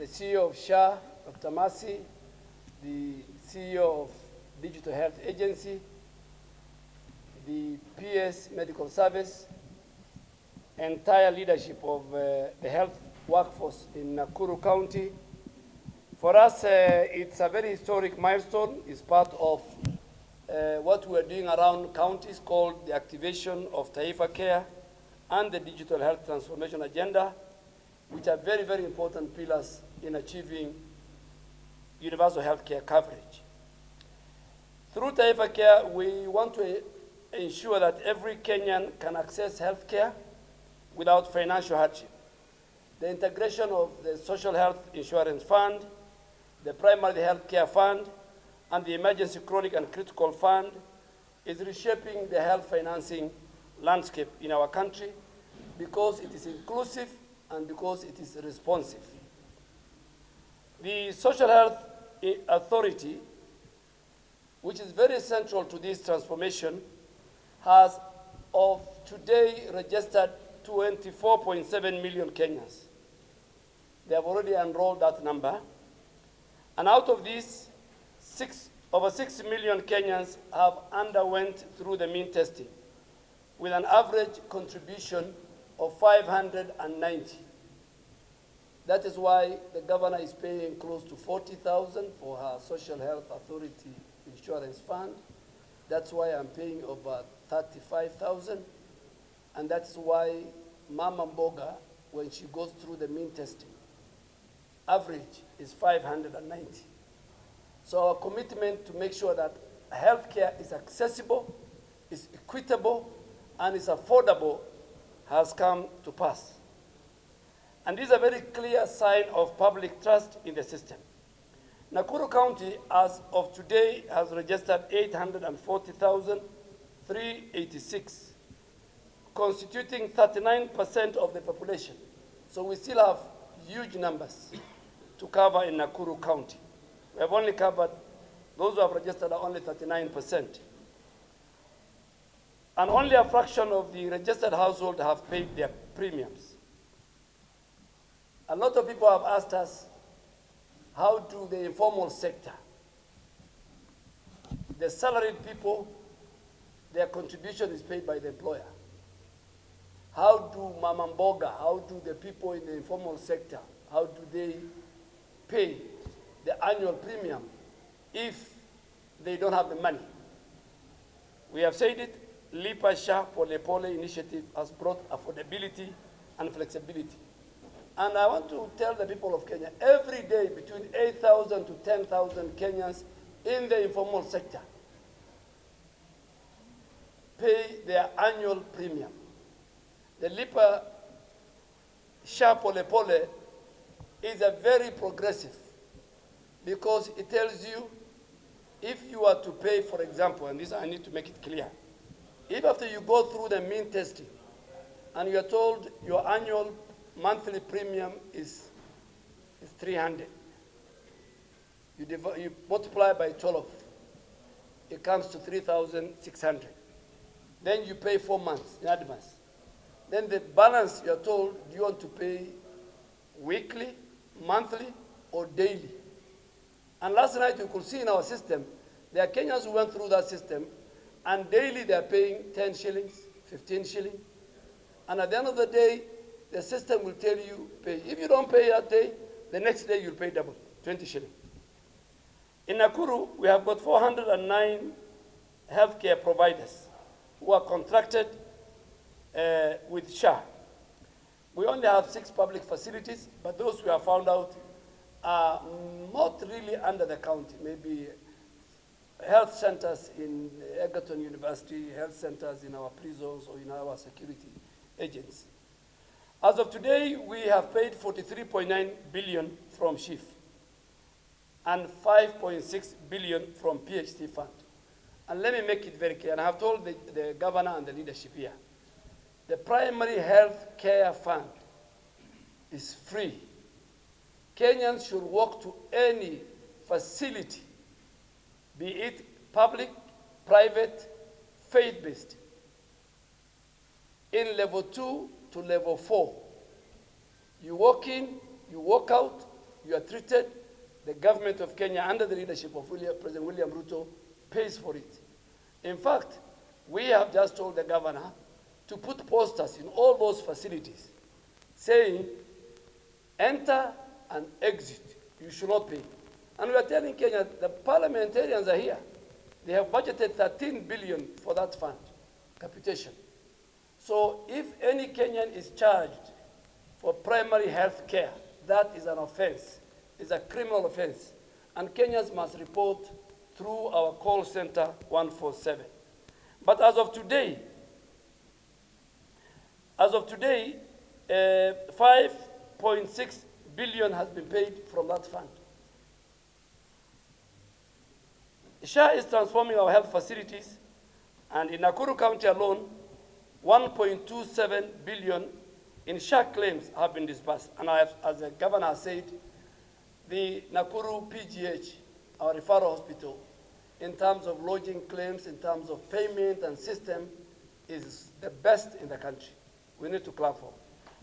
CEO of SHA, Dr. Masi, the CEO of Digital Health Agency, the PS Medical Service, entire leadership of the health workforce in Nakuru County. For us, it's a very historic milestone. It's part of what we're doing around counties called the activation of Taifa Care and the Digital Health Transformation Agenda, which are very, very important pillars in achieving universal health care coverage. Through Taifa Care, we want to ensure that every Kenyan can access health care without financial hardship. The integration of the Social Health Insurance Fund, the Primary Health Care Fund, and the Emergency Chronic and Critical Fund is reshaping the health financing landscape in our country because it is inclusive and because it is responsive. The Social Health Authority, which is very central to this transformation, has of today registered 24.7 million Kenyans. They have already enrolled that number. And out of these, over 6 million Kenyans have underwent through the mean testing with an average contribution of 590. That is why the governor is paying close to 40,000 for her Social Health Authority Insurance Fund. That's why I'm paying over 35,000. And that's why Mama Mboga, when she goes through the mean testing, average is 590. So our commitment to make sure that healthcare is accessible, is equitable, and is affordable has come to pass. And this is a very clear sign of public trust in the system. Nakuru County, as of today, has registered 840,386, constituting 39% of the population. So we still have huge numbers to cover in Nakuru County. We have only covered, those who have registered are only 39%. And only a fraction of the registered households have paid their premiums. A lot of people have asked us, how do the informal sector, the salaried people, their contribution is paid by the employer? How do Mama Mboga, how do the people in the informal sector, how do they pay the annual premium if they don't have the money? We have said it, Lipa SHA Pole Pole initiative has brought affordability and flexibility. And I want to tell the people of Kenya, every day between 8,000 to 10,000 Kenyans in the informal sector pay their annual premium. The Lipa SHA Pole Pole is a very progressive because it tells you if you are to pay, for example, and this I need to make it clear, if after you go through the mean testing and you are told your annual monthly premium is 300, you multiply by 12, it comes to 3,600. Then you pay 4 months in advance. Then the balance you are told, do you want to pay weekly, monthly, or daily? And last night you could see in our system, there are Kenyans who went through that system, and daily they are paying 10 shillings, 15 shillings. And at the end of the day, the system will tell you, pay. If you don't pay that day, the next day you'll pay double, 20 shillings. In Nakuru, we have got 409 healthcare providers who are contracted with SHA. We only have 6 public facilities, but those we have found out are not really under the county. Maybe health centers in Egerton University, health centers in our prisons or in our security agents. As of today, we have paid 43.9 billion from SHIF and 5.6 billion from PHT fund. And let me make it very clear, and I have told the governor and the leadership here, the primary health care fund is free. Kenyans should walk to any facility, be it public, private, faith-based, in level 2 to level 4. You walk in, you walk out, you are treated, the government of Kenya, under the leadership of President William Ruto, pays for it. In fact, we have just told the governor to put posters in all those facilities saying, enter and exit, you should not pay. And we are telling Kenya, the parliamentarians are here. They have budgeted 13 billion for that fund, capitation. So if any Kenyan is charged for primary health care, that is an offense. It's a criminal offense. And Kenyans must report through our call center 147. But as of today, 5.6 billion has been paid from that fund. SHA is transforming our health facilities, and in Nakuru County alone, 1.27 billion in SHA claims have been disbursed. And as the governor said, the Nakuru PGH, our referral hospital, in terms of lodging claims, in terms of payment and system, is the best in the country. We need to clap for.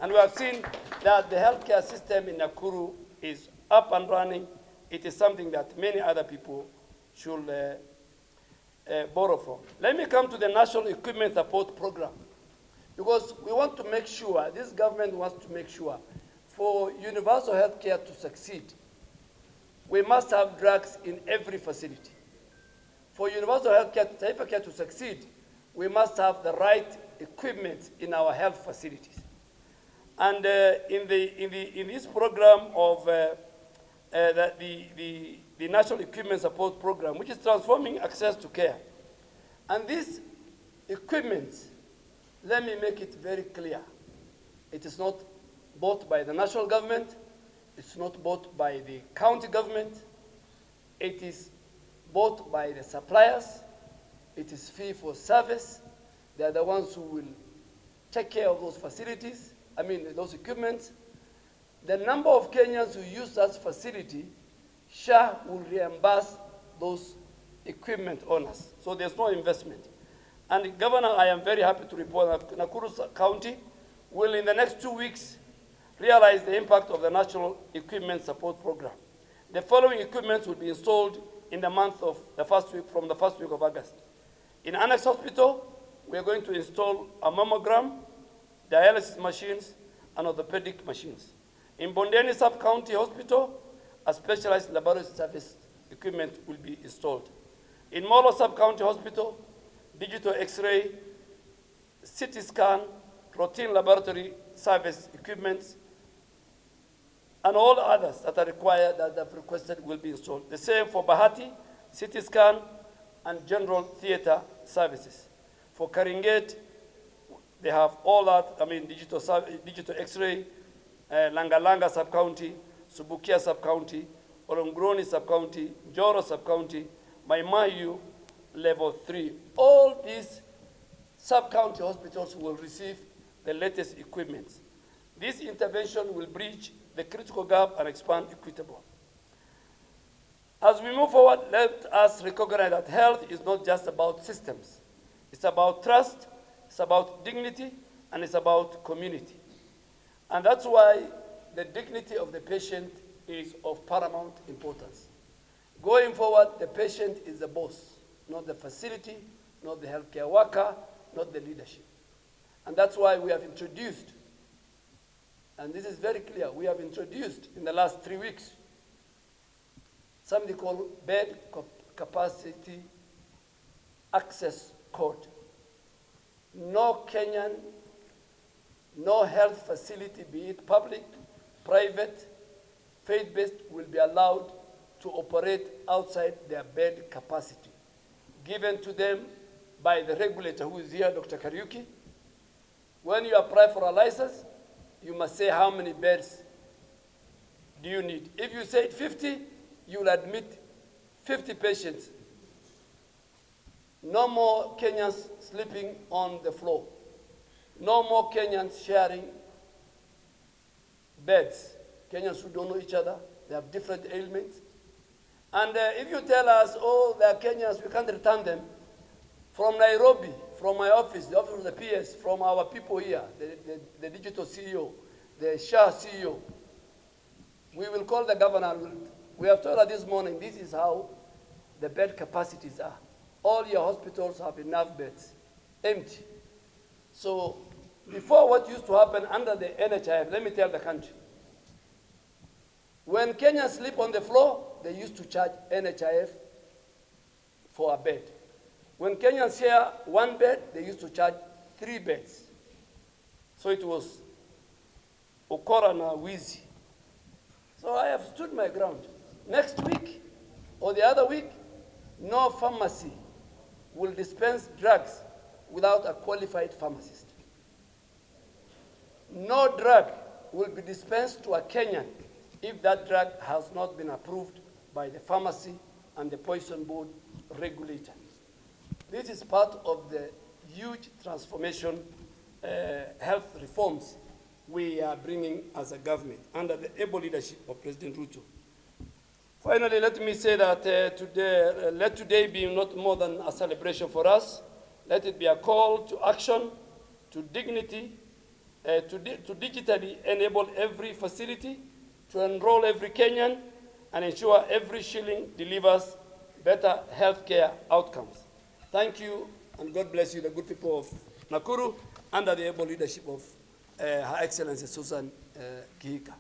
And we have seen that the healthcare system in Nakuru is up and running. It is something that many other people should borrow from. Let me come to the National Equipment Support Program, because we want to make sure, this government wants to make sure, for universal health care to succeed, we must have drugs in every facility. For universal health care, Taifa Care to succeed, we must have the right equipment in our health facilities. And in this program of the National Equipment Support Program, which is transforming access to care. And this equipment, let me make it very clear, it is not bought by the national government, it's not bought by the county government, it is bought by the suppliers, it is fee for service. They are the ones who will take care of those facilities, those equipments. The number of Kenyans who use that facility, SHA will reimburse those equipment owners. So there's no investment. And Governor, I am very happy to report that Nakuru County will, in the next 2 weeks, realize the impact of the National Equipment Support Program. The following equipment will be installed in the month of from the first week of August. In Annex Hospital, we are going to install a mammogram, dialysis machines, and orthopedic machines. In Bondeni Sub-County Hospital, a specialized laboratory service equipment will be installed. In Molo Sub-County Hospital, digital X-ray, CT scan, routine laboratory service equipments, and all others that are required, that have requested, will be installed. The same for Bahati, CT scan, and general theater services. For Karinget, they have all that, digital X-ray, Langalanga Sub-County, Subukia Sub-County, Olongroni Sub-County, Joro Sub-County, Maimayu Level 3. All these sub-county hospitals will receive the latest equipment. This intervention will bridge the critical gap and expand equitable. As we move forward, let us recognize that health is not just about systems. It's about trust, it's about dignity, and it's about community. And that's why the dignity of the patient is of paramount importance. Going forward, the patient is the boss, not the facility, not the healthcare worker, not the leadership. And that's why we have introduced, and this is very clear, we have introduced in the last 3 weeks something called bed capacity access code. No Kenyan, no health facility, be it public, private, faith-based, will be allowed to operate outside their bed capacity, given to them by the regulator who is here, Dr. Kariuki. When you apply for a license, you must say how many beds do you need. If you say 50, you will admit 50 patients. No more Kenyans sleeping on the floor. No more Kenyans sharing beds. Kenyans who don't know each other, they have different ailments. And if you tell us, oh, they are Kenyans, we can't return them, from Nairobi, from my office, the office of the PS, from our people here, the digital CEO, the SHA CEO, We will call the governor. We have told her this morning, this is how the bed capacities are. All your hospitals have enough beds, empty. So before, what used to happen under the NHIF, let me tell the country, when Kenyans sleep on the floor, they used to charge NHIF for a bed. When Kenyans share one bed, they used to charge 3 beds. So it was Okora na Wizi. So I have stood my ground. Next week or the other week, no pharmacy will dispense drugs without a qualified pharmacist. No drug will be dispensed to a Kenyan if that drug has not been approved by the pharmacy and the poison board regulator. This is part of the huge transformation, health reforms we are bringing as a government under the able leadership of President Ruto. Finally, let me say that let today be not more than a celebration for us. Let it be a call to action, to dignity, to digitally enable every facility, to enroll every Kenyan, and ensure every shilling delivers better healthcare outcomes. Thank you, and God bless you, the good people of Nakuru, under the able leadership of Her Excellency Susan Kihika.